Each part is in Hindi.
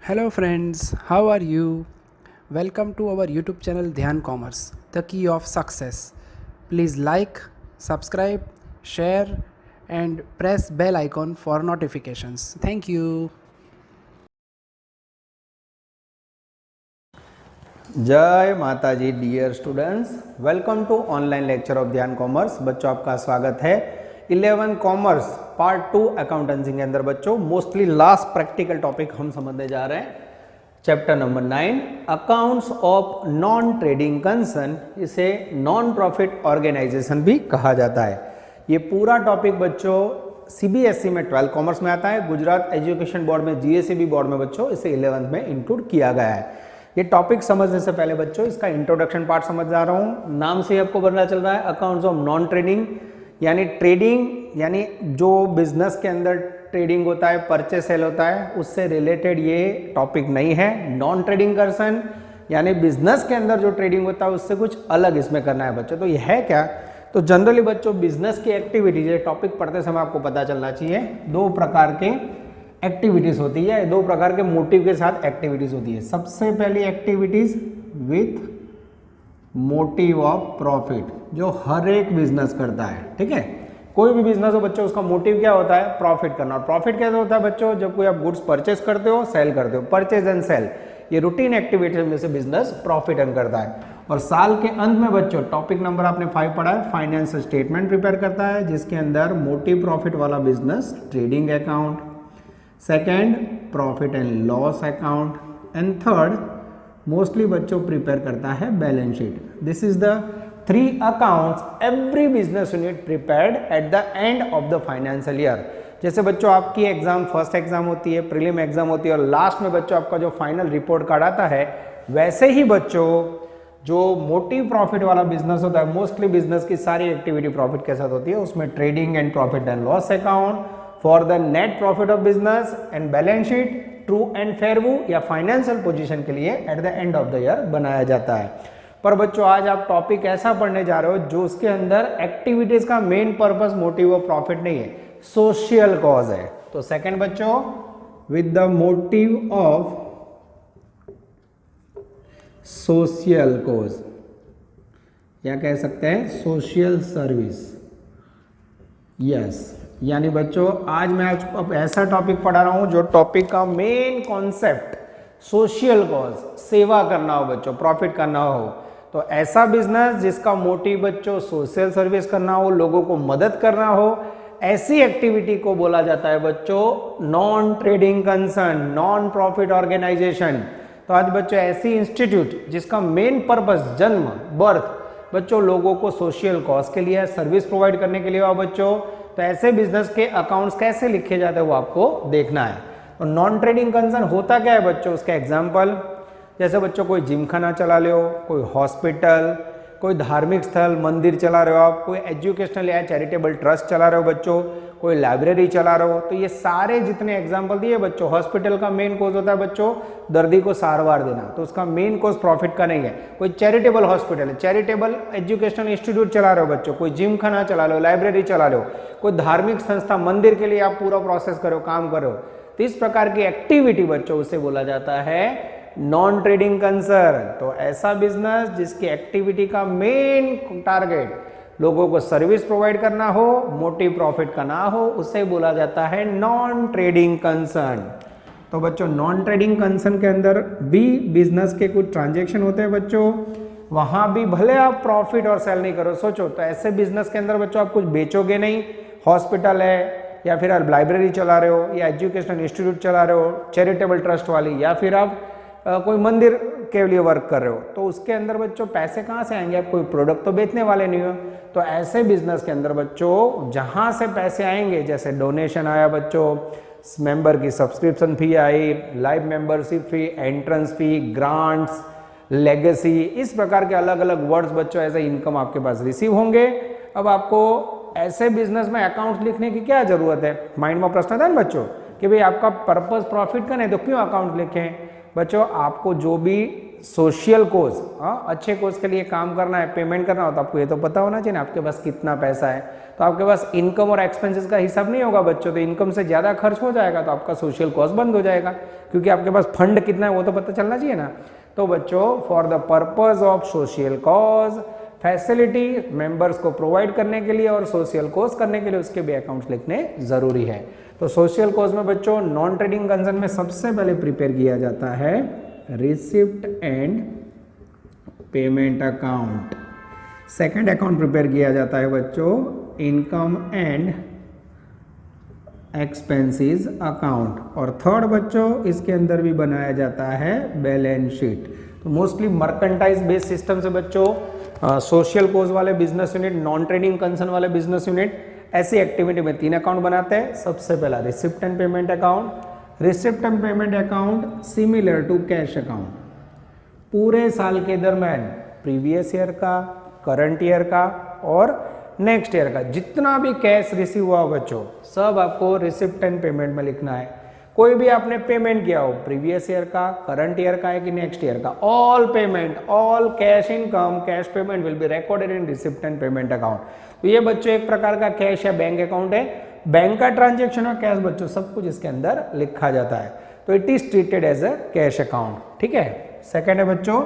Hello friends, how are you? Welcome to our YouTube channel Dhyan Commerce, the key of success. Please like, subscribe, share and press bell icon for notifications. Thank you. जय माता जी dear students, welcome to online lecture of Dhyan commerce. बच्चों आपका स्वागत है 11 कॉमर्स पार्ट 2 अकाउंटेंसी के अंदर। बच्चों मोस्टली लास्ट प्रैक्टिकल टॉपिक हम समझने जा रहे हैं, chapter number 9 accounts of non trading concern. इसे नॉन प्रॉफिट ऑर्गेनाइजेशन भी कहा जाता है। ये पूरा टॉपिक बच्चों सीबीएसई में 12 कॉमर्स में आता है, गुजरात एजुकेशन बोर्ड में, जीएसईबी बोर्ड में बच्चों इसे 11th में इंक्लूड किया गया है। ये टॉपिक समझने से पहले बच्चों इसका इंट्रोडक्शन पार्ट समझ जा रहा हूँ। नाम से ही आपको पता चल रहा है अकाउंट्स ऑफ नॉन ट्रेडिंग, यानी ट्रेडिंग यानी जो बिजनेस के अंदर ट्रेडिंग होता है, परचेस सेल होता है, उससे रिलेटेड ये टॉपिक नहीं है। नॉन ट्रेडिंग पर्सन यानी बिजनेस के अंदर जो ट्रेडिंग होता है उससे कुछ अलग इसमें करना है बच्चों। तो ये है क्या? तो जनरली बच्चों बिजनेस की एक्टिविटीज, ये टॉपिक पढ़ते समय आपको पता चलना चाहिए, दो प्रकार के एक्टिविटीज होती है, दो प्रकार के मोटिव के साथ एक्टिविटीज होती है। सबसे पहली activities with motive of profit, जो हर एक बिजनेस करता है। ठीक है, कोई भी बिजनेस हो बच्चों, उसका मोटिव क्या होता है? प्रॉफिट करना। और प्रॉफिट कैसे होता है बच्चों? जब कोई आप गुड्स परचेस करते हो, सेल करते हो, परचेज एंड सेल, ये रूटीन एक्टिविटीज में से बिजनेस प्रॉफिट अर्न करता है। और साल के अंत में बच्चों टॉपिक नंबर आपने 5 पढ़ा है, फाइनेंस स्टेटमेंट प्रिपेयर करता है, जिसके अंदर मोटिव प्रॉफिट वाला business trading account, second profit and loss account, and third mostly बच्चों प्रिपेयर करता है balance sheet. This is the 3 accounts every business unit prepared at the end of the financial year. जैसे बच्चों आपकी एग्जाम फर्स्ट एग्जाम होती है, प्रीलिम एग्जाम होती है, और लास्ट में बच्चों आपका जो फाइनल रिपोर्ट कार्ड आता है, वैसे ही बच्चों जो मोटिव प्रॉफिट वाला बिजनेस होता है, मोस्टली बिजनेस की सारी एक्टिविटी प्रॉफिट के साथ होती है, उसमें trading and profit and loss account for the net profit of business and balance sheet, true and fair view या फाइनेंशियल पोजीशन के लिए at the end of the year बनाया जाता है। पर बच्चों आज आप टॉपिक ऐसा पढ़ने जा रहे हो जो उसके अंदर एक्टिविटीज का main purpose motive of profit नहीं है, सोशल कॉज है। तो सेकंड बच्चों with the motive of social cause, या कह सकते हैं सोशल सर्विस। यस, यानी बच्चों आज मैं अब ऐसा टॉपिक पढ़ा रहा हूं जो टॉपिक का मेन कॉन्सेप्ट सोशल कॉज, सेवा करना हो बच्चों, प्रॉफिट करना हो। तो ऐसा बिजनेस जिसका मोटिव बच्चों सोशल सर्विस करना हो, लोगों को मदद करना हो, ऐसी एक्टिविटी को बोला जाता है बच्चों non trading concern, non profit organisation. तो आज बच्चों ऐसी इंस्टीट्यूट जिसका मेन पर्पस जन्म, बर्थ बच्चों लोगों को सोशल कॉज के लिए, सर्विस प्रोवाइड करने के लिए हो बच्चों, तो ऐसे बिजनेस के अकाउंट्स कैसे लिखे जाते हैं वो आपको देखना है। तो नॉन ट्रेडिंग कंसर्न होता क्या है बच्चों? उसका एग्जांपल जैसे बच्चों कोई जिम खाना चला रहे हो, कोई हॉस्पिटल, कोई धार्मिक स्थल मंदिर चला रहे हो आप, कोई एजुकेशनल या चैरिटेबल ट्रस्ट चला रहे हो बच्चों, कोई लाइब्रेरी चला रहे हो। तो ये सारे जितने एग्जाम्पल दिए बच्चों, हॉस्पिटल का मेन कोज होता है बच्चों दर्दी को सारवार देना, तो उसका मेन कोज प्रॉफिट का नहीं है। कोई चैरिटेबल हॉस्पिटल है, चैरिटेबल एजुकेशनल इंस्टीट्यूट चला रहे हो बच्चों, कोई जिम खाना चला रहे हो, लाइब्रेरी चला रहे हो, कोई धार्मिक संस्था मंदिर के लिए आप पूरा प्रोसेस करो, काम करो, तो इस प्रकार की एक्टिविटी बच्चों उसे बोला जाता है नॉन ट्रेडिंग कंसर्न। तो ऐसा बिजनेस जिसकी एक्टिविटी का मेन टारगेट लोगों को सर्विस प्रोवाइड करना हो, मोटिव प्रॉफिट का ना हो, उसे बोला जाता है नॉन ट्रेडिंग कंसर्न। तो बच्चों नॉन ट्रेडिंग कंसर्न के अंदर भी बिजनेस के कुछ ट्रांजैक्शन होते हैं बच्चों, वहां भी भले आप प्रॉफिट और सेल नहीं करो। सोचो तो ऐसे बिजनेस के अंदर बच्चों आप कुछ बेचोगे नहीं, हॉस्पिटल है या फिर आप लाइब्रेरी चला रहे हो या एजुकेशनल इंस्टीट्यूट चला रहे हो, चैरिटेबल ट्रस्ट वाली, या फिर आप कोई मंदिर के लिए वर्क कर रहे हो, तो उसके अंदर बच्चों पैसे कहाँ से आएंगे? आप कोई प्रोडक्ट तो बेचने वाले नहीं हो। तो ऐसे बिजनेस के अंदर बच्चों जहाँ से पैसे आएंगे, जैसे डोनेशन आया बच्चों, मेंबर की सब्सक्रिप्शन फी आई, live membership fee, entrance fee, grants, legacy, इस प्रकार के अलग अलग वर्ड्स बच्चों ऐसे इनकम आपके पास रिसीव होंगे। अब आपको ऐसे बिजनेस में अकाउंट लिखने की क्या जरूरत है? माइंड में प्रश्न था ना बच्चों कि भाई आपका पर्पस प्रॉफिट का नहीं तो क्यों अकाउंट लिखें? बच्चों आपको जो भी सोशल कोज, अच्छे कोज के लिए काम करना है, पेमेंट करना हो तो आपको ये तो पता होना चाहिए ना आपके पास कितना पैसा है। तो आपके पास इनकम और एक्सपेंसेस का हिसाब नहीं होगा बच्चों, तो इनकम से ज़्यादा खर्च हो जाएगा तो आपका सोशल कॉज बंद हो जाएगा, क्योंकि आपके पास फंड कितना है वो तो पता चलना चाहिए ना। तो बच्चों for the purpose of social cause facility members को प्रोवाइड करने के लिए और सोशल कॉज करने के लिए उसके भी अकाउंट्स लिखने जरूरी है। तो सोशल कॉज में बच्चों नॉन ट्रेडिंग कंसर्न में सबसे पहले प्रिपेयर किया जाता है receipt and payment account. Second account prepare किया जाता है बच्चों इनकम एंड एक्सपेंसेस अकाउंट। और थर्ड बच्चों इसके अंदर भी बनाया जाता है बैलेंस शीट। तो मोस्टली मर्केंटाइज बेस्ड सिस्टम से बच्चों सोशल कोज वाले business unit, non trading concern वाले बिजनेस यूनिट ऐसी एक्टिविटी में 3 अकाउंट बनाते हैं। सबसे पहला receipt and payment account. Receipt and payment account similar to cash account, पूरे साल के दरम्यान प्रीवियस ईयर का, करंट ईयर का और नेक्स्ट ईयर का जितना भी कैश रिसीव हुआ हो बच्चों सब आपको रिसिप्ट एंड पेमेंट में लिखना है। कोई भी आपने पेमेंट किया हो प्रीवियस ईयर का, करंट ईयर का है कि नेक्स्ट ईयर का, all payment, all cash income, cash payment will be recorded in receipt and payment account. तो ये बच्चों एक प्रकार का कैश या बैंक अकाउंट है। बैंक का ट्रांजेक्शन और कैश बच्चों सब कुछ इसके अंदर लिखा जाता है। तो it is treated as a cash account, ठीक है। सेकेंड है बच्चों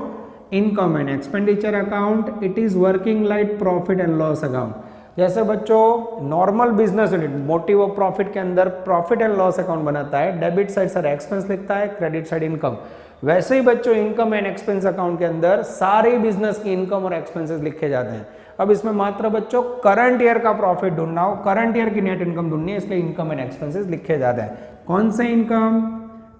income and expenditure account. It is working like profit and loss account. जैसे बच्चों normal business unit motive of profit के अंदर प्रॉफिट एंड लॉस अकाउंट बनाता है, डेबिट साइड सर एक्सपेंस लिखता है, क्रेडिट साइड इनकम। वैसे ही बच्चों इनकम एंड एक्सपेंस अकाउंट के अंदर सारे बिजनेस की इनकम और एक्सपेंसेस लिखे जाते हैं। अब इसमें मात्र बच्चों करंट ईयर का प्रॉफिट ढूंढना हो, करंट ईयर की नेट इनकम ढूंढनी है, इसलिए इनकम एंड एक्सपेंसेस लिखे जाते हैं। कौन से इनकम?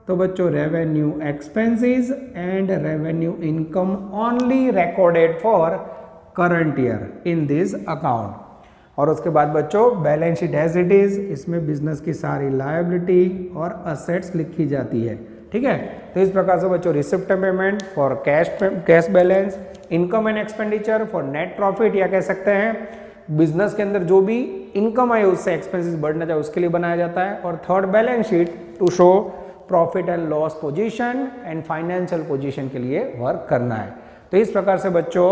तो बच्चों revenue expenses and revenue income only recorded for current year in this account. और उसके बाद बच्चों balance sheet as it is, इसमें बिजनेस की सारी लायबिलिटी और असेट्स लिखी जाती है, ठीक है। तो इस प्रकार से बच्चों receipt and payment for cash balance, income and expenditure for net profit, या कह सकते हैं बिजनेस के अंदर जो भी इनकम आई उससे एक्सपेंसेस बढ़ना चाहिए उसके लिए बनाया जाता है। और third balance sheet to show profit and loss position and financial position के लिए वर्क करना है। तो इस प्रकार से बच्चों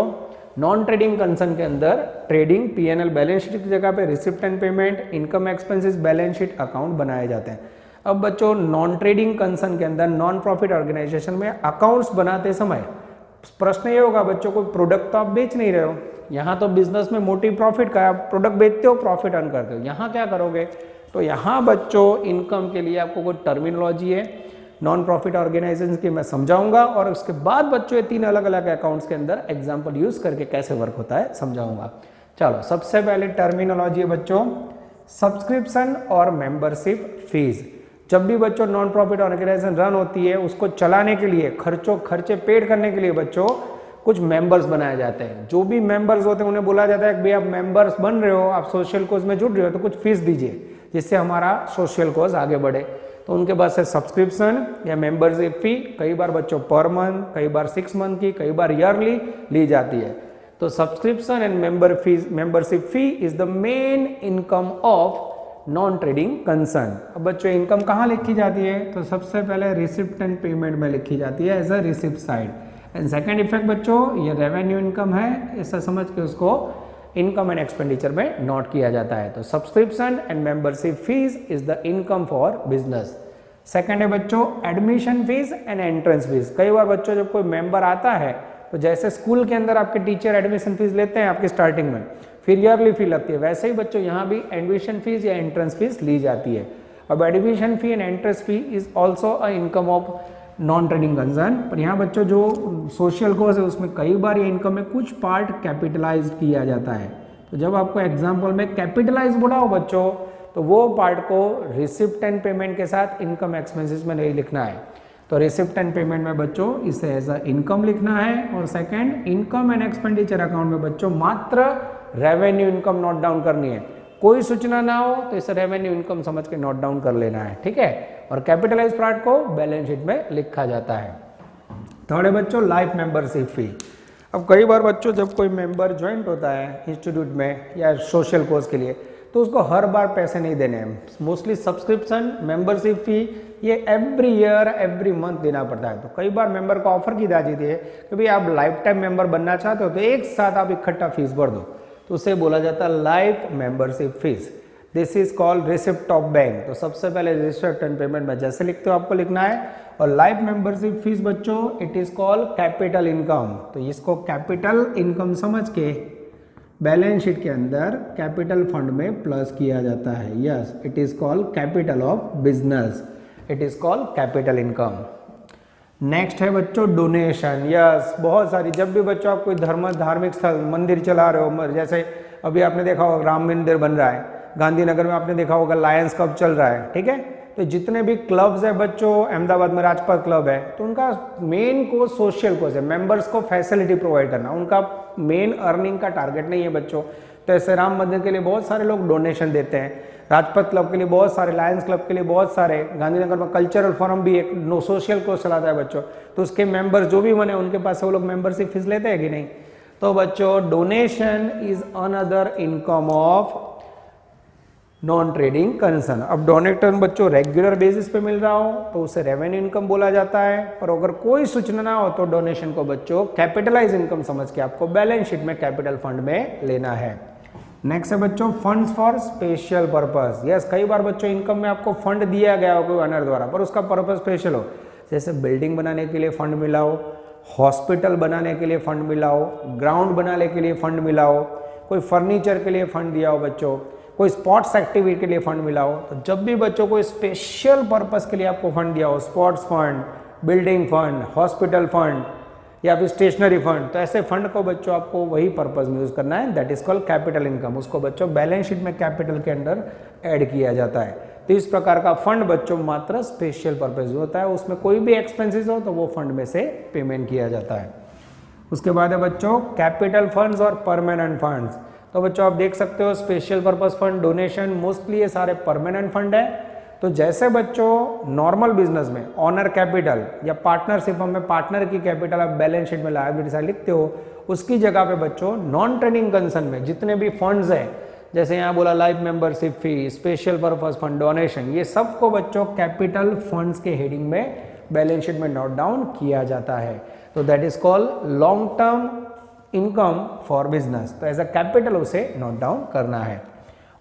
नॉन ट्रेडिंग कंसर्न के अंदर ट्रेडिंग पीएनएल बैलेंस शीट की जगह पे receipt and payment, income expenses balance sheet account बनाए जाते हैं। अब बच्चों नॉन ट्रेडिंग कंसर्न के अंदर नॉन प्रॉफिट ऑर्गेनाइजेशन में अकाउंट्स बनाते समय प्रश्न ये होगा बच्चों कोई प्रोडक्ट तो आप बेच नहीं रहे हो, यहाँ तो बिजनेस में मोटिव प्रॉफिट का, आप प्रोडक्ट बेचते हो प्रॉफिट अर्न करते हो, यहाँ क्या करोगे? तो यहाँ बच्चों इनकम के लिए आपको कोई टर्मिनोलॉजी है नॉन प्रॉफिट ऑर्गेनाइजेशन की मैं समझाऊंगा, और उसके बाद बच्चों ये 3 अलग अलग अकाउंट्स के अंदर एग्जांपल यूज करके कैसे वर्क होता है समझाऊंगा। चलो सबसे पहले टर्मिनोलॉजी है बच्चों सब्सक्रिप्शन और मेंबरशिप फीस। जब भी बच्चों नॉन प्रॉफिट ऑर्गेनाइजेशन रन होती है उसको चलाने के लिए खर्चे पेड करने के लिए बच्चों कुछ मेंबर्स बनाए जाते हैं। जो भी मेंबर्स होते हैं उन्हें बोला जाता है कि भाई आप मेंबर्स बन रहे हो, आप सोशल कोज में जुड़ रहे हो तो कुछ फीस दीजिए जिससे हमारा सोशल कोज आगे बढ़े। तो उनके पास है सब्सक्रिप्शन या मेंबरशिप फी, कई बार बच्चों पर मंथ, कई बार 6 मंथ की, कई बार ईयरली ली जाती है। तो subscription and membership fee is the main income of non trading concern. अब बच्चों इनकम कहाँ लिखी जाती है? तो सबसे पहले रिसिप्ट एंड पेमेंट में लिखी जाती है as a receipt side. And second effect बच्चों ये रेवेन्यू इनकम है, ऐसा समझ के उसको इनकम एंड एक्सपेंडिचर में नोट किया जाता है। तो subscription and membership fees is the income for business. Second है बच्चों admission fees and entrance fees. कई बार बच्चों जब कोई मेंबर आता है तो जैसे स्कूल के अंदर आपके टीचर एडमिशन फीस लेते हैं आपकी स्टार्टिंग में, फिर ईयरली फी लगती है, वैसे ही बच्चों यहाँ भी एडमिशन फीस या एंट्रेंस फीस ली जाती है। अब admission fee and entrance fee is also a income of non trading concern. पर यहाँ बच्चों जो सोशल कोर्स है उसमें कई बार ये इनकम में कुछ पार्ट कैपिटलाइज किया जाता है। तो जब आपको एग्जाम्पल में कैपिटलाइज बोला हो बच्चों तो वो पार्ट को रिसिप्ट एंड पेमेंट के साथ इनकम एक्सपेंसेस में नहीं लिखना है। तो रिसिप्ट एंड पेमेंट में बच्चों इसे एज अ इनकम लिखना है। और second income and expenditure account में बच्चों मात्र रेवेन्यू इनकम नोट डाउन करनी है, कोई सूचना ना हो तो इसे रेवेन्यू इनकम समझ के नोट डाउन कर लेना है, ठीक है। और कैपिटलाइज पार्ट को बैलेंस शीट में लिखा जाता है। थर्ड है बच्चों लाइफ मेंबरशिप फी। अब कई बार बच्चों जब कोई मेंबर ज्वाइंट होता है इंस्टीट्यूट में या सोशल कोर्स के लिए तो उसको हर बार पैसे नहीं देने हैं। मोस्टली सब्सक्रिप्शन, मेंबरशिप फी ये एवरी ईयर एवरी मंथ देना पड़ता है। तो कई बार मेंबर को ऑफर की जाती है कि भाई आप लाइफ टाइम मेंबर बनना चाहते हो तो एक साथ आप इकट्ठा फीस भर दो, तो उसे बोला जाता है life membership fees. This is called receipt of bank. तो सबसे पहले रिसिप्ट एंड पेमेंट में जैसे लिखते हो आपको लिखना है। और लाइफ मेंबरशिप फीस बच्चों it is called capital income. तो इसको कैपिटल इनकम समझ के बैलेंस शीट के अंदर कैपिटल फंड में प्लस किया जाता है। Yes, it is called capital of business, it is called capital income. Next है बच्चों डोनेशन। यस, बहुत सारी, जब भी बच्चों आप कोई धार्मिक स्थल मंदिर चला रहे हो, जैसे अभी आपने देखा होगा राम मंदिर बन रहा है, गांधीनगर में आपने देखा होगा लायंस क्लब चल रहा है, ठीक है। तो जितने भी क्लब्स है बच्चों, अहमदाबाद में राजपथ क्लब है, तो उनका मेन कोर्स सोशल कोर्स है, मेंबर्स को फैसिलिटी प्रोवाइड करना, उनका मेन अर्निंग का टारगेट नहीं है बच्चों। तो ऐसे राम मंदिर के लिए बहुत सारे लोग डोनेशन देते हैं, राजपथ क्लब के लिए बहुत सारे, लायंस क्लब के लिए बहुत सारे, गांधीनगर में कल्चरल फोरम भी एक सोशल कोर्स चलाता है बच्चों। तो उसके मेंबर्स जो भी बने उनके पास से वो लोग मेंबरशिप फीस लेते हैं कि नहीं। तो बच्चों donation is another income of non trading concern. अब डोनेटर बच्चों रेगुलर बेसिस पे मिल रहा हो तो उसे रेवेन्यू इनकम बोला जाता है, पर अगर कोई सूचना ना हो तो डोनेशन को बच्चों कैपिटलाइज इनकम समझ के आपको बैलेंस शीट में कैपिटल फंड में लेना है। नेक्स्ट है बच्चों funds for special purpose. Yes, कई बार बच्चों इनकम में आपको फंड दिया गया हो कोई ओनर द्वारा, पर उसका पर्पस स्पेशल हो, जैसे बिल्डिंग बनाने के लिए फंड मिला हो, हॉस्पिटल बनाने के लिए फंड मिला हो, ग्राउंड बनाने के लिए फंड मिला हो, कोई फर्नीचर के लिए फंड दिया हो बच्चों, कोई स्पोर्ट्स एक्टिविटी के लिए फंड मिला हो। तो जब भी बच्चों को स्पेशल पर्पस के लिए आपको फंड दिया हो, sports fund, building fund, hospital fund या फिर स्टेशनरी फंड, तो ऐसे फंड को बच्चों आपको वही पर्पस में यूज करना है, that is called capital income. उसको बच्चों बैलेंस शीट में कैपिटल के अंदर ऐड किया जाता है। तो इस प्रकार का फंड बच्चों मात्र स्पेशल पर्पस होता है, उसमें कोई भी एक्सपेंसेस हो तो वो फंड में से पेमेंट किया जाता है। उसके बाद है बच्चों कैपिटल फंड्स और परमानेंट फंड्स। तो बच्चों आप देख सकते हो special purpose fund, donation, mostly ये सारे परमानेंट फंड है। तो जैसे बच्चों नॉर्मल बिजनेस में ऑनर कैपिटल या पार्टनरशिप में पार्टनर की कैपिटल आप बैलेंस शीट में लायबिलिटी साइड लिखते हो, उसकी जगह पे बच्चों नॉन ट्रेडिंग कंसर्न में जितने भी फंड्स हैं, जैसे यहाँ बोला लाइफ मेंबरशिप फी, स्पेशल पर्पस फंड, डोनेशन, ये सबको बच्चों कैपिटल फंड्स के हेडिंग में बैलेंस शीट में नोट डाउन किया जाता है। तो that is called long term income for business. तो एज अ कैपिटल उसे नोट डाउन करना है।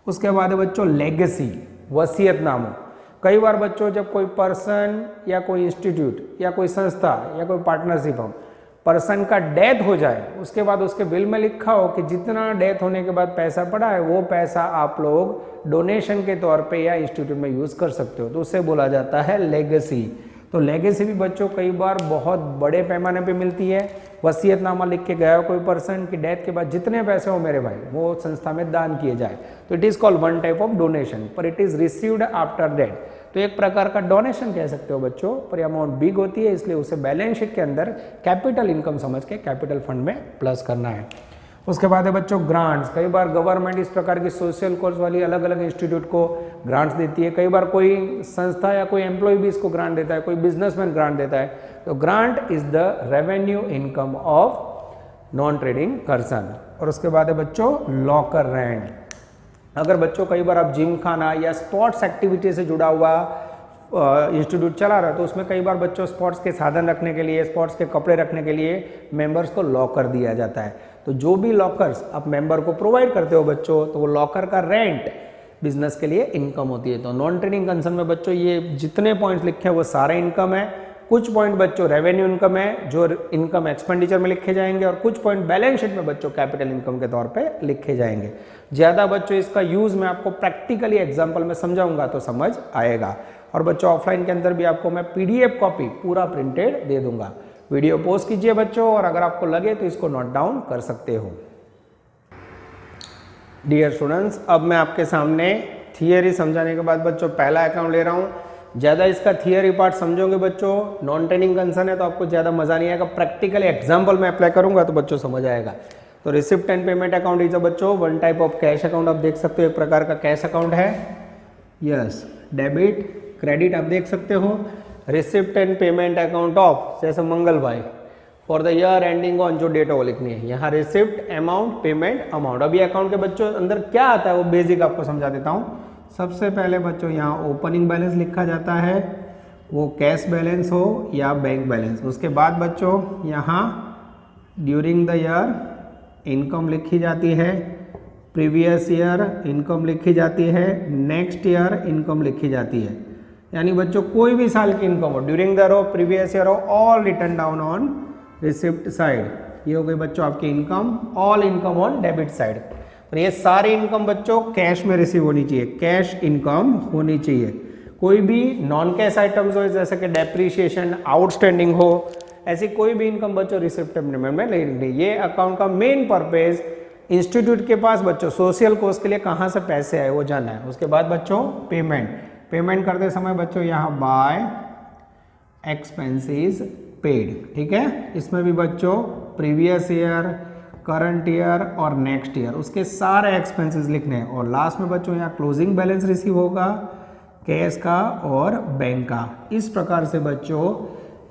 उसके बाद है बच्चों लेगेसी, वसीयतनामा। कई बार बच्चों जब कोई पर्सन या कोई इंस्टीट्यूट या कोई संस्था या कोई पार्टनरशिप हो, पर्सन का डेथ हो जाए, उसके बाद उसके बिल में लिखा हो कि जितना डेथ होने के बाद पैसा पड़ा है वो पैसा आप लोग डोनेशन के तौर पे या इंस्टीट्यूट में यूज कर सकते हो, तो उससे बोला जाता है लेगेसी। तो लेगेसी भी बच्चों कई बार बहुत बड़े पैमाने पे मिलती है। वसीयतनामा लिख के गया हो कोई पर्सन की डेथ के बाद जितने पैसे हो मेरे भाई वो संस्था में दान किए जाए, तो it is called one type of donation, पर it is received after death. तो एक प्रकार का डोनेशन कह सकते हो बच्चों, पर अमाउंट बिग होती है, इसलिए उसे बैलेंस शीट के अंदर कैपिटल इनकम समझ के कैपिटल फंड में प्लस करना है। उसके बाद है बच्चों ग्रांट्स। कई बार गवर्नमेंट इस प्रकार की सोशल कोर्स वाली अलग अलग इंस्टीट्यूट को ग्रांट्स देती है, कई बार कोई संस्था या कोई एम्प्लॉय भी इसको ग्रांट देता है, कोई बिजनेसमैन ग्रांट देता है। तो grant is the revenue income of non trading person. और उसके बाद है बच्चों लॉकर रेंट। अगर बच्चों कई बार आप जिम खाना या स्पोर्ट्स एक्टिविटी से जुड़ा हुआ इंस्टीट्यूट चला रहा है, तो उसमें कई बार बच्चों स्पोर्ट्स के साधन रखने के लिए, स्पोर्ट्स के कपड़े रखने के लिए मेंबर्स को लॉकर दिया जाता है। तो जो भी लॉकर्स आप मेंबर को प्रोवाइड करते हो बच्चों, तो वो लॉकर का रेंट बिजनेस के लिए इनकम होती है। तो नॉन ट्रेडिंग कंसर्न में बच्चों ये जितने पॉइंट्स लिखे हैं वो सारे इनकम है। कुछ पॉइंट बच्चों रेवेन्यू इनकम है जो इनकम एक्सपेंडिचर में लिखे जाएंगे, और कुछ पॉइंट बैलेंस शीट में बच्चों कैपिटल इनकम के तौर पे लिखे जाएंगे। ज़्यादा बच्चों इसका यूज़ मैं आपको प्रैक्टिकली एग्जाम्पल में समझाऊंगा तो समझ आएगा। और बच्चों ऑफलाइन के अंदर भी आपको मैं PDF कॉपी पूरा प्रिंटेड दे दूंगा। वीडियो पोस्ट कीजिए बच्चों, और अगर आपको लगे तो इसको नोट डाउन कर सकते हो। डियर स्टूडेंट्स, अब मैं आपके सामने थियरी समझाने के बाद बच्चों पहला अकाउंट ले रहा हूँ। ज़्यादा इसका थियरी पार्ट समझोगे बच्चों, नॉन ट्रेडिंग कंसर्न है तो आपको ज़्यादा मज़ा नहीं आएगा, प्रैक्टिकली एग्जाम्पल में अप्लाई करूंगा तो बच्चों समझ आएगा। तो receipt and payment account is बच्चों one type of cash account. आप देख सकते हो एक प्रकार का कैश अकाउंट है। यस, डेबिट क्रेडिट आप देख सकते हो। Receipt and payment account of जैसे मंगल भाई, for the year ending on, जो डेट है वो लिखनी है। यहाँ रिसिप्ट, अमाउंट, पेमेंट, अमाउंट। अभी अकाउंट के बच्चों अंदर क्या आता है वो बेसिक आपको समझा देता हूँ। सबसे पहले बच्चों यहाँ ओपनिंग बैलेंस लिखा जाता है, वो कैश बैलेंस हो या बैंक बैलेंस। उसके बाद बच्चों यहाँ ड्यूरिंग द ईयर इनकम लिखी जाती है, प्रीवियस ईयर इनकम लिखी जाती है, नेक्स्ट ईयर इनकम लिखी जाती है। यानी बच्चों कोई भी साल की इनकम हो, ड्यूरिंग द ईयर हो, प्रीवियस ईयर हो, all return down on receipt side. ये हो गई बच्चों आपकी income, all income on debit side. और ये सारी इनकम बच्चों कैश में रिसीव होनी चाहिए, कैश इनकम होनी चाहिए। कोई भी नॉन कैश आइटम्स हो जैसे कि डेप्रीशिएशन, आउटस्टैंडिंग हो, ऐसी कोई भी इनकम बच्चों रिसिप्ट पेमेंट में नहीं लिखनी। ये अकाउंट का मेन पर्पज इंस्टीट्यूट के पास बच्चों सोशल कोर्स के लिए कहाँ से पैसे आए वो जानना है। उसके बाद बच्चों पेमेंट करते समय बच्चों यहाँ बाय एक्सपेंसेस पेड, ठीक है। इसमें भी बच्चों प्रीवियस ईयर, करंट ईयर और नेक्स्ट ईयर उसके सारे एक्सपेंसेस लिखने हैं। और लास्ट में बच्चों यहाँ क्लोजिंग बैलेंस रिसीव होगा कैश का और बैंक का। इस प्रकार से बच्चों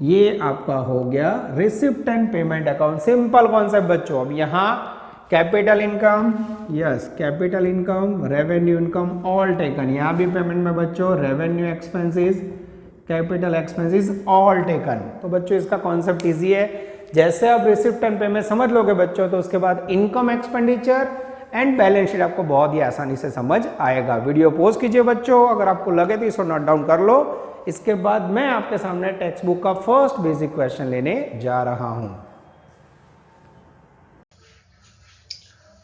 ये आपका हो गया receipt and payment account. Simple concept बच्चों। अब यहाँ capital income, yes capital income, revenue income all taken. यहाँ भी पेमेंट में बच्चों revenue expenses, capital expenses all taken. तो बच्चों इसका कॉन्सेप्ट इजी है। जैसे आप रिसिप्ट एंड पेमेंट समझ लोगे बच्चों तो उसके बाद income expenditure and balance sheet आपको बहुत ही आसानी से समझ आएगा। वीडियो पॉज कीजिए बच्चों, अगर आपको लगे तो इसको नोट डाउन कर लो। इसके बाद मैं आपके सामने टेक्स्ट बुक का फर्स्ट बेसिक क्वेश्चन लेने जा रहा हूं।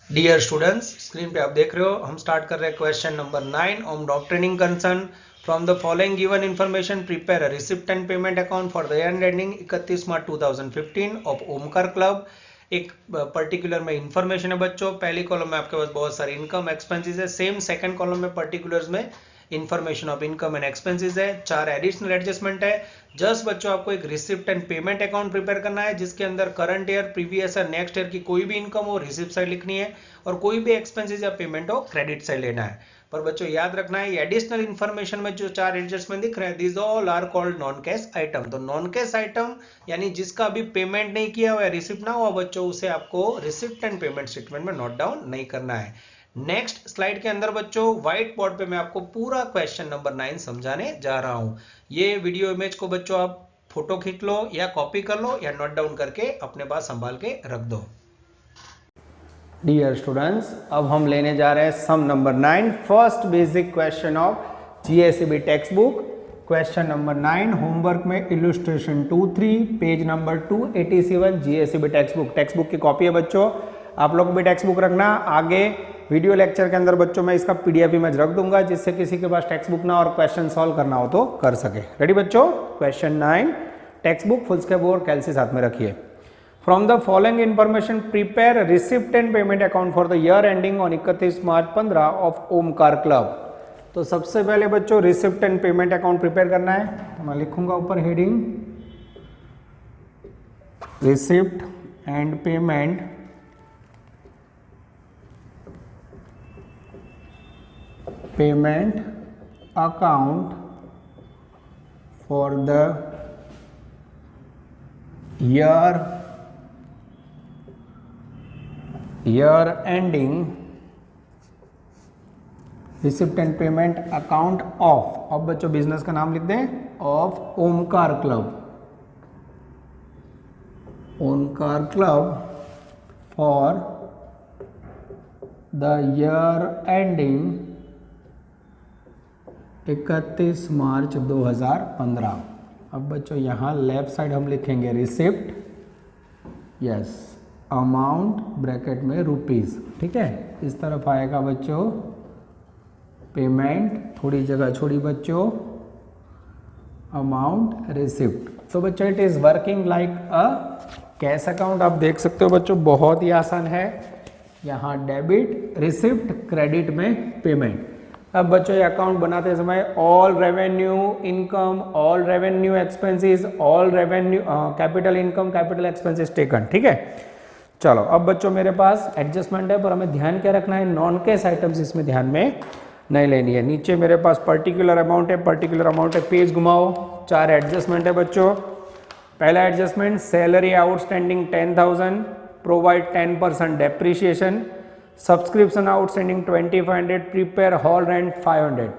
डियर स्टूडेंट्स, स्क्रीन पे आप देख रहे हो, हम स्टार्ट कर रहे हैं क्वेश्चन नंबर 9 ऑन डॉक्ट्रिनिंग concern. From the following given information, prepare a receipt and payment account for the year ending 31 March 2015 of Omkar club. एक पर्टिकुलर में इंफॉर्मेशन है बच्चों। पहली कॉलम में आपके पास बहुत सारी इनकम एक्सपेंसेस है, सेम सेकंड कॉलम में पर्टिकुलर्स में information of income and expenses है। 4 एडिशनल एडजस्टमेंट है। जस्ट बच्चों आपको एक receipt and payment account prepare करना है जिसके अंदर current year, previous year, next year की कोई भी इनकम हो रिसिप्ट साइड लिखनी है और कोई भी एक्सपेंसेस या पेमेंट हो क्रेडिट साइड लेना है। पर बच्चों याद रखना है ये एडिशनल इंफॉर्मेशन में जो 4 एडजस्टमेंट दिख रहे हैं this all are called non cash item. तो नॉन कैश आइटम यानी जिसका अभी पेमेंट नहीं किया हुआ है, रिसिप्ट ना हुआ बच्चों, उसे आपको रिसिप्ट एंड पेमेंट स्टेटमेंट में नोट डाउन नहीं करना है। नेक्स्ट स्लाइड के अंदर बच्चों व्हाइट बोर्ड पे मैं आपको पूरा क्वेश्चन नंबर 9 समझाने जा रहा हूं। ये वीडियो इमेज को बच्चों आप फोटो खींच लो या कॉपी कर लो या नोट डाउन करके अपने पास संभाल के रख दो। डियर स्टूडेंट्स, अब हम लेने जा रहे हैं sum number 9, first basic question of GSEB text book. Question number 9 homework में illustration 2-3 page number 287 GSEB text book. Text book की कॉपी है बच्चों, आप लोग भी टेक्स्ट बुक रखना। आगे वीडियो लेक्चर के अंदर बच्चों मैं इसका पीडीएफ इमेज रख दूंगा जिससे किसी के पास टेक्स्ट बुक ना और क्वेश्चन सॉल्व करना हो तो कर सके। रेडी बच्चों? क्वेश्चन 9 टेक्स्ट बुक फुल स्केप और कैलसी साथ में रखिए। From the following information, prepare a receipt and payment account for the year ending on 31 March 15 of Omkar club. तो सबसे पहले बच्चों receipt and payment account prepare करना है। तो मैं लिखूंगा ऊपर heading receipt and payment account for the year ending receipt and payment account of, अब बच्चों बिजनेस का नाम लिख दें, of Omkar club. Omkar club for the year ending 31 मार्च 2015। अब बच्चों यहाँ लेफ्ट साइड हम लिखेंगे रिसिप्ट, यस, अमाउंट ब्रैकेट में रुपीस, ठीक है। इस तरफ आएगा बच्चों पेमेंट, थोड़ी जगह छोड़ी बच्चों, अमाउंट रिसिप्ट। तो बच्चों it is working like a cash account. आप देख सकते हो बच्चों बहुत ही आसान है। यहाँ डेबिट, रिसिप्ट, क्रेडिट में पेमेंट। अब बच्चों ये अकाउंट बनाते समय all revenue income, all revenue expenses, all revenue capital income, capital expenses taken, ठीक है। चलो अब बच्चों मेरे पास एडजस्टमेंट है पर हमें ध्यान क्या रखना है, नॉन कैश आइटम्स इसमें ध्यान में नहीं लेनी है। नीचे मेरे पास पर्टिकुलर अमाउंट है, पर्टिकुलर अमाउंट है, पेज घुमाओ, 4 एडजस्टमेंट है बच्चों। पहला adjustment, salary outstanding 10,000, provide 10% depreciation, subscription outstanding 2500, prepare hall rent 500।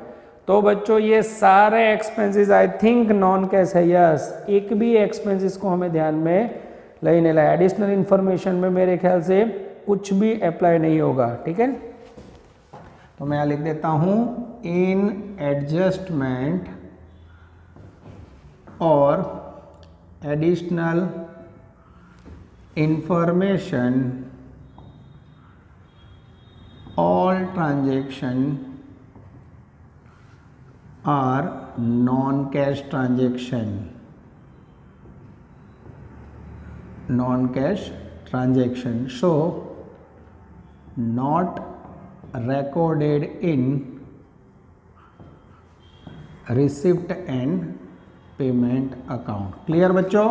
तो बच्चों ये सारे expenses I think non cash है, यस। एक भी एक्सपेंसेस को हमें ध्यान में लेने ला, एडिशनल इंफॉर्मेशन में मेरे ख्याल से कुछ भी अप्लाई नहीं होगा, ठीक है। तो मैं यहाँ लिख देता हूँ इन एडजस्टमेंट और additional information all transaction are non-cash transaction, non-cash transaction, so not recorded in receipt and payment account. Clear बच्चों,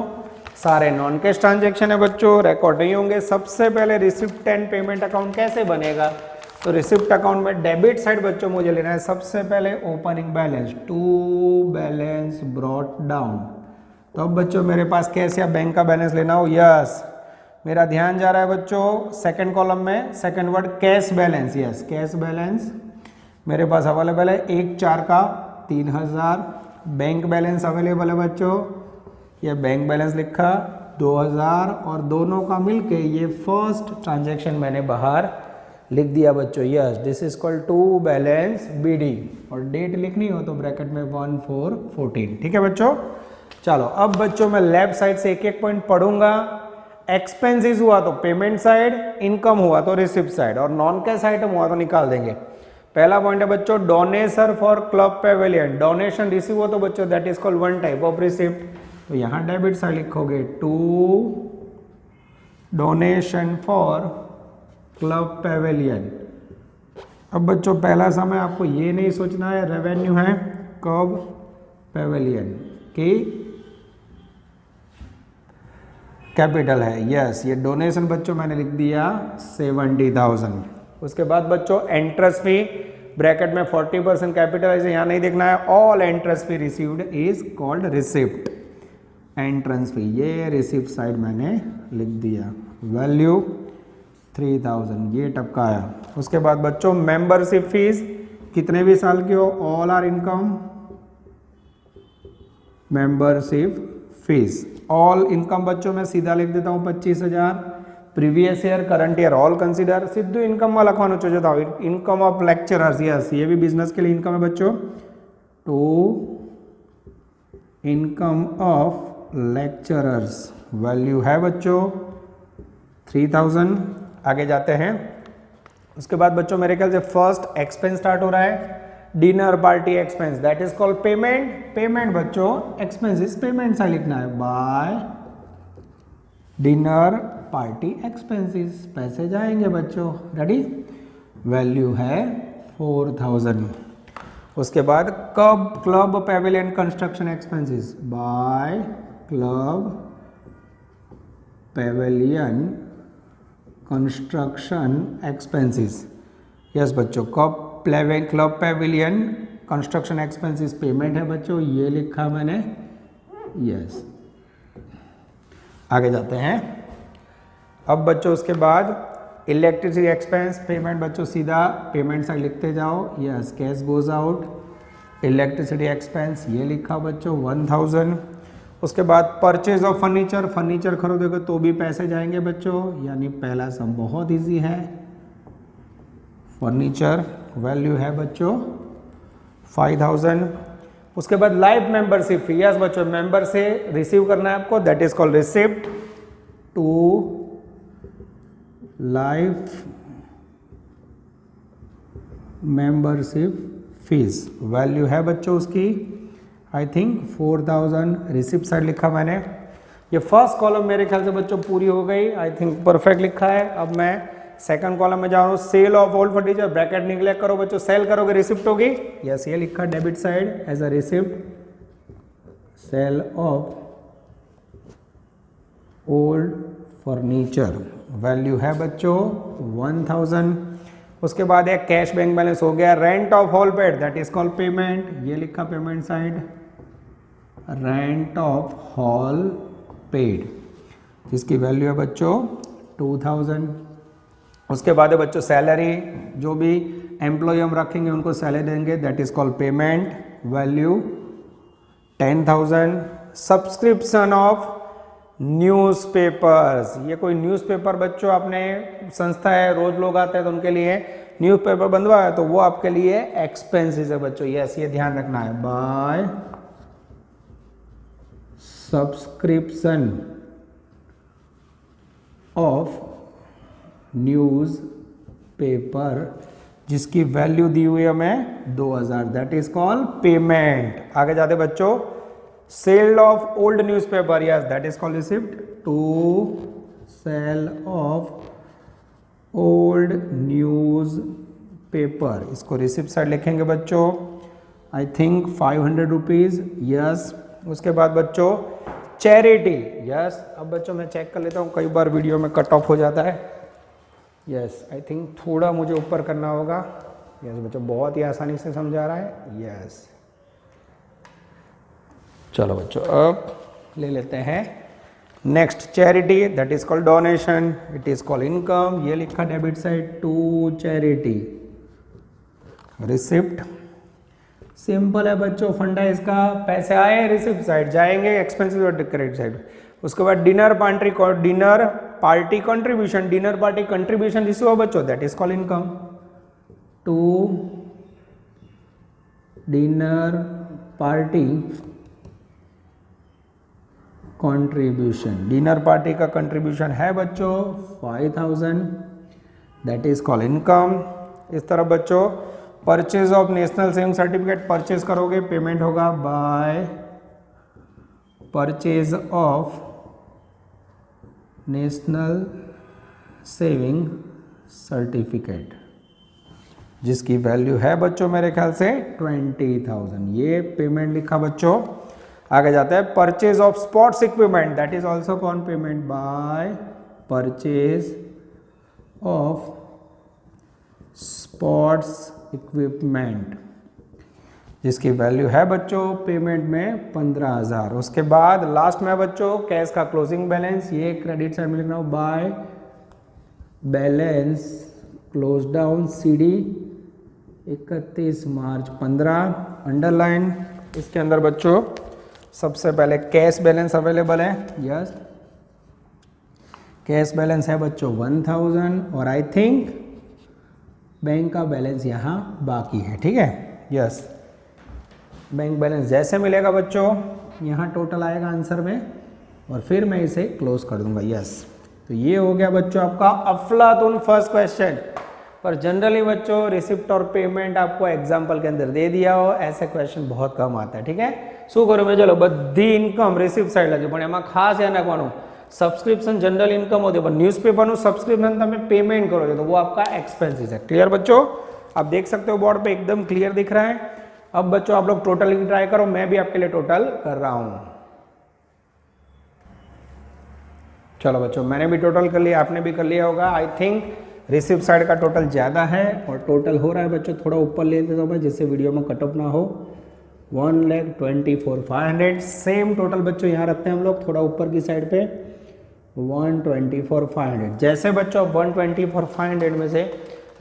सारे नॉन कैश ट्रांजेक्शन है बच्चों, रिकॉर्ड नहीं होंगे। सबसे पहले रिसिप्ट एंड पेमेंट अकाउंट कैसे बनेगा, तो रिसिप्ट अकाउंट में डेबिट साइड बच्चों मुझे लेना है सबसे पहले opening balance, to balance brought down. तो अब बच्चों मेरे पास कैश या बैंक का बैलेंस लेना हो, यस। मेरा ध्यान जा रहा है बच्चों सेकंड कॉलम में, second word cash balance, yes cash balance मेरे पास अवेलेबल है 1/4 का 3000। बैंक बैलेंस अवेलेबल है बच्चों, ये बैंक बैलेंस लिखा 2000 और दोनों का मिलके ये फर्स्ट ट्रांजैक्शन मैंने बाहर लिख दिया बच्चों, yes this is called to balance BD. और डेट लिखनी हो तो ब्रैकेट में 1414, ठीक है बच्चों। चलो अब बच्चों मैं लेफ्ट साइड से एक एक पॉइंट पढ़ूंगा। एक्सपेंसेस हुआ तो पेमेंट साइड, इनकम हुआ तो रिसिप्ट साइड, और नॉन कैश आइटम हुआ तो निकाल देंगे। पहला पॉइंट है बच्चों donation for club pavilion, donation receive हो तो बच्चों that is called one type of receipt. तो यहां डेबिट साइड लिखोगे to donation for club pavilion. अब बच्चों पहला समय आपको ये नहीं सोचना है रेवेन्यू है क्लब पेवेलियन की कैपिटल है, यस ये डोनेशन बच्चों मैंने लिख दिया 70,000। उसके बाद बच्चों इंटरेस्ट फी ब्रैकेट में 40% कैपिटलाइज यहाँ नहीं देखना है, all interest fee received is called receipt. Entrance fee ये रिसिप्ट साइड मैंने लिख दिया, वैल्यू 3000 ये टपका आया। उसके बाद बच्चों मेंबरशिप फीस कितने भी साल की हो, all are income membership fees, all income बच्चों मैं सीधा लिख देता हूँ 25,000। Previous year current year all consider, सीधू इनकम में लखवानो चाहिए था, इनकम ऑफ लेक्चरर्स, यस ये भी बिजनेस के लिए इनकम है बच्चों। To income of lecturers value है बच्चों 3000। आगे जाते हैं। उसके बाद बच्चों मेरे ख्याल से फर्स्ट एक्सपेंस स्टार्ट हो रहा है, dinner party expense that is called payment. Payment बच्चों एक्सपेंसेस पेमेंट सा लिखना है, बाय डिनर पार्टी एक्सपेंसेस, पैसे जाएंगे बच्चों, रेडी। वैल्यू है 4000। उसके बाद club pavilion construction expenses, by club pavilion construction expenses, yes बच्चों club pavilion construction expenses payment है बच्चों, ये लिखा मैंने, यस। आगे जाते हैं। अब बच्चों उसके बाद इलेक्ट्रिसिटी एक्सपेंस पेमेंट बच्चों सीधा पेमेंट साइड लिखते जाओ, yes cash goes out. Electricity expense ये लिखा बच्चों 1000। उसके बाद परचेज ऑफ फर्नीचर, फर्नीचर खरीदोगे तो भी पैसे जाएंगे बच्चों, यानी पहला सम बहुत इजी है, फर्नीचर वैल्यू है बच्चों 5000। उसके बाद लाइफ मेंबरशिप फी, यस बच्चों मेंबर से रिसीव करना है आपको, that is called receipt to life membership fees, value है बच्चों उसकी आई थिंक 4000। रिसिप्ट साइड लिखा मैंने। ये फर्स्ट कॉलम मेरे ख्याल से बच्चों पूरी हो गई, आई थिंक परफेक्ट लिखा है। अब मैं सेकंड कॉलम में जा रहा हूँ, sale of old furniture bracket निकलेक्ट करो बच्चों, सेल करोगे रिसिप्ट होगी, यस ये लिखा debit side as a receipt, sale of old furniture value है बच्चों 1000। उसके बाद एक कैश बैंक बैलेंस हो गया, rent of hall paid that is called payment, ये लिखा payment side, rent of hall paid, जिसकी वैल्यू है बच्चों 2000। उसके बाद है बच्चों सैलरी, जो भी एम्प्लॉय हम रखेंगे उनको सैलरी देंगे, that is called payment, value 10,000। Subscription of newspapers, ये कोई न्यूज़पेपर बच्चों आपने संस्था है, रोज लोग आते हैं तो उनके लिए न्यूज़पेपर बंधवा है तो वो आपके लिए एक्सपेंसेस है बच्चों, यस ये ध्यान रखना है। By subscription of newspaper, जिसकी वैल्यू दी हुई है हमें 2000, दैट इज कॉल्ड पेमेंट। आगे जाते बच्चों, sale of old newspaper, yes that is called receipt, to sale of old news paper, इसको रिसिप्ट साइड लिखेंगे बच्चों, आई थिंक 500 रुपीज़, यस। उसके बाद बच्चों चैरिटी, यस। अब बच्चों मैं चेक कर लेता हूँ, कई बार वीडियो में कट ऑफ हो जाता है, यस आई थिंक थोड़ा मुझे ऊपर करना होगा, यस बच्चों बहुत ही आसानी से समझा रहा है, यस। चलो बच्चों अब ले लेते हैं next, charity that is called donation, it is called income, ये लिखा debit side to charity. Receipt simple है बच्चों, फंडा इसका, पैसे आए रिसिप्ट साइड जाएंगे, एक्सपेंसेस और क्रेडिट साइड। उसके बाद dinner party contribution, dinner party contribution जिसको हो बच्चों that is called income, to dinner party contribution, dinner party का कंट्रीब्यूशन है बच्चों 5000, दैट इज कॉल्ड इनकम। इस तरह बच्चों purchase of national saving certificate, purchase करोगे पेमेंट होगा by purchase of national saving certificate, जिसकी वैल्यू है बच्चों मेरे ख्याल से 20,000, ये पेमेंट लिखा बच्चों। आगे जाता है purchase of sports equipment, that is also called payment by purchase of sports equipment, जिसकी वैल्यू है बच्चों पेमेंट में 15,000। उसके बाद लास्ट में बच्चों कैश का क्लोजिंग बैलेंस, ये क्रेडिट साइड में लिखना हो by balance close down CD 31 March 15, underline. इसके अंदर बच्चों सबसे पहले कैश बैलेंस अवेलेबल है, यस कैश बैलेंस है बच्चों 1000, और आई थिंक बैंक का बैलेंस यहाँ बाकी है, ठीक है, यस बैंक बैलेंस जैसे मिलेगा बच्चों यहाँ टोटल आएगा आंसर में, और फिर मैं इसे क्लोज कर दूंगा, यस। तो ये हो गया बच्चों आपका अफलातून फर्स्ट क्वेश्चन। पर जनरली बच्चों रिसिप्ट और पेमेंट आपको एग्जाम्पल के अंदर दे दिया हो, ऐसे क्वेश्चन बहुत कम आता है, ठीक है। શું કર્યું મેં, ચલો બધી ઇન્કમ રિસિપ્ટ સાઈડ લખી, પણ એમાં ખાસ યાદ રાખવાનું સબસ્ક્રિપ્શન जनरल इनकम होती है, पर न्यूज़पेपरનું सब्सक्रिप्शन તમે पेमेंट करो तो वो आपका एक्सपेंसिस है। क्लियर बच्चों, आप देख सकते हो बोर्ड पे एकदम क्लियर दिख रहा है। अब बच्चों आप लोग टोटल ट्राई करो, मैं भी आपके लिए टोटल कर रहा हूं। चलो बच्चों मैंने भी टोटल कर लिया, आपने भी कर लिया होगा। आई थिंक रिसिप्ट साइड का टोटल ज़्यादा है और टोटल हो रहा है बच्चों, थोड़ा ऊपर ले लेते हो जिससे वीडियो में कटअप ना हो। 1,24,500 सेम टोटल बच्चों यहाँ रखते हैं हम लोग, थोड़ा ऊपर की साइड पे 1,24,500। जैसे बच्चों 1,24,500 में से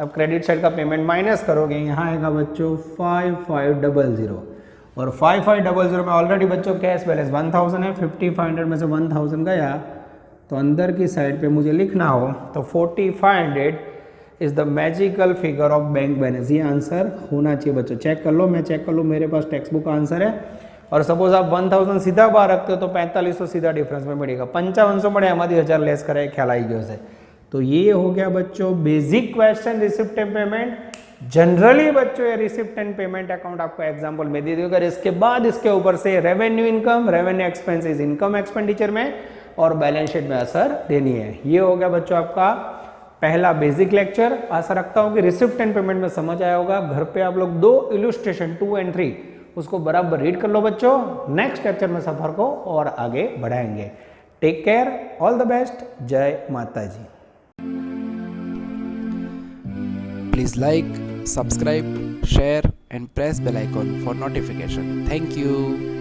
अब क्रेडिट साइड का पेमेंट माइनस करोगे, यहाँ आएगा बच्चों 5,500, और 5,500 में ऑलरेडी बच्चों कैश बैलेंस 1,000 है, 5,500 में से 1,000 गया तो अंदर की साइड पे मुझे लिखना हो तो 4,500 is the magical figure of bank balance. ये आंसर होना चाहिए बच्चों, चेक कर लो, मैं चेक कर लूँ, मेरे पास टेक्स्ट बुक का आंसर है। और सपोज आप 1,000 सीधा बाहर रखते हो तो 4500 सीधा डिफरेंस में बढ़ेगा, 5500 बढ़े हमारी 1000 लेस करे, ख्याल आई गयो से। तो ये हो गया बच्चों basic question receipt and payment. Generally बच्चों ये रिसिप्ट एंड पेमेंट अकाउंट आपको एग्जांपल में दे देगा। इसके बाद इसके ऊपर से revenue income, revenue expenses income expenditure में और बैलेंस शीट में असर देनी है। ये हो गया बच्चों आपका पहला बेसिक लेक्चर। आशा रखता हूं कि रिसिप्ट एंड पेमेंट में समझ आया होगा। घर पे आप लोग 2 इलस्ट्रेशन 2 और 3 उसको बराबर रीड कर लो बच्चों। नेक्स्ट लेक्चर में सफर को और आगे बढ़ाएंगे। Take care, all the best, जय माता जी। Please like, subscribe, share and press bell icon for notification. Thank you.